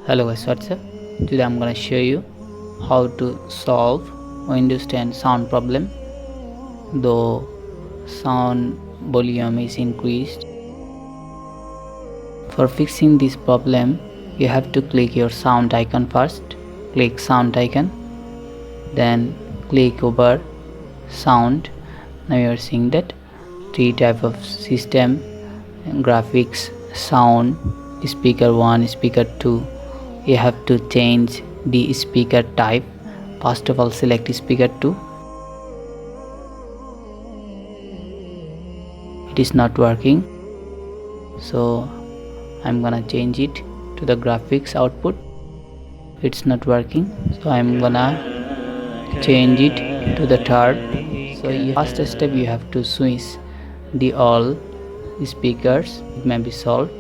Hello guys, what's up? Today I'm gonna show you how to solve Windows 10 sound problem though sound volume is increased. For fixing this problem, you have to click your sound icon first. Click sound icon, then click over sound. Now you are seeing that three type of system: graphics, sound, speaker 1, speaker 2. You have to change the speaker type. First of all, select speaker 2. It is not working, so I'm gonna change it to the graphics output. It's not working, so I'm gonna change it to the third. So first step, you have to switch the all speakers. It may be solved.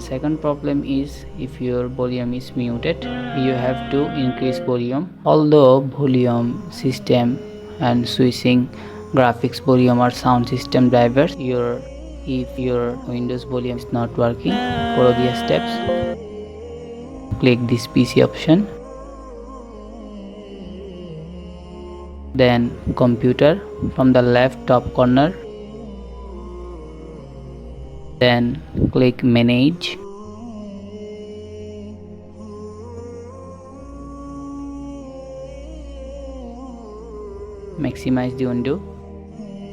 Second problem is, if your volume is muted, you have to increase volume. Although volume system and switching graphics volume are sound system drivers, if your Windows volume is not working, follow these steps. Click this PC option, then computer from the left top corner, then click manage, maximize the window,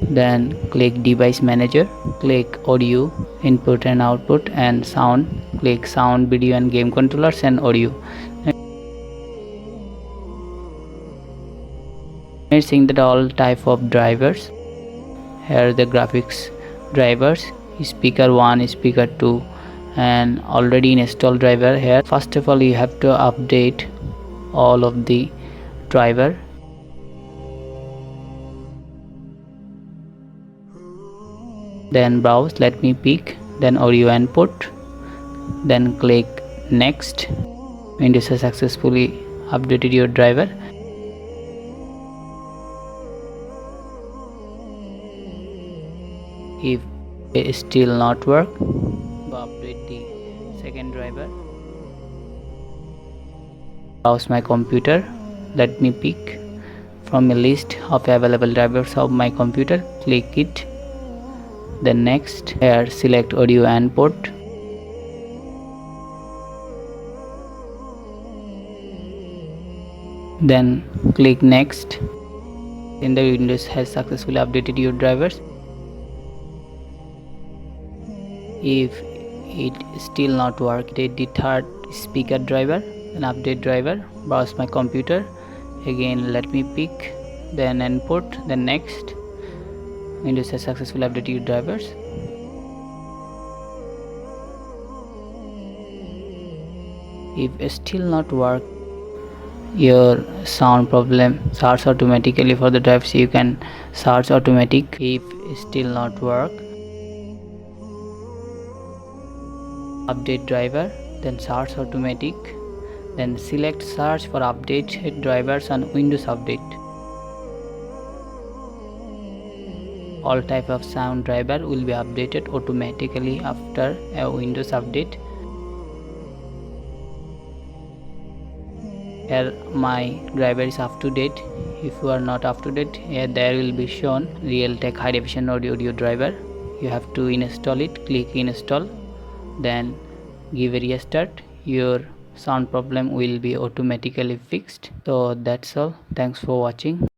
then click device manager, click audio input and output and sound, click sound, video and game controllers and audio. We're seeing that all type of drivers. Here the graphics drivers, speaker 1, speaker 2 and already installed driver here. First of all, you have to update all of the driver. Then browse, let me pick, then audio input, then click next. Windows has successfully updated your driver. If it is still not work, update the second driver. Browse my computer, let me pick from a list of available drivers of my computer, click it, then next. Here select audio input, then click next. Then the Windows has successfully updated your drivers. If it still not work, update the third speaker driver, then update driver. Browse my computer, again let me pick, then input, then next. Windows has successfully updated your drivers. If it still not work, your sound problem starts automatically for the drivers. You can search automatic. If it still not work, update driver, then search automatic, then select search for update drivers on Windows Update. All type of sound driver will be updated automatically after a Windows update. Here my driver is up to date. If you are not up to date, here there will be shown Realtek high definition audio driver. You have to install it. Click install, then give a restart. Your sound problem will be automatically fixed. So that's all. Thanks for watching.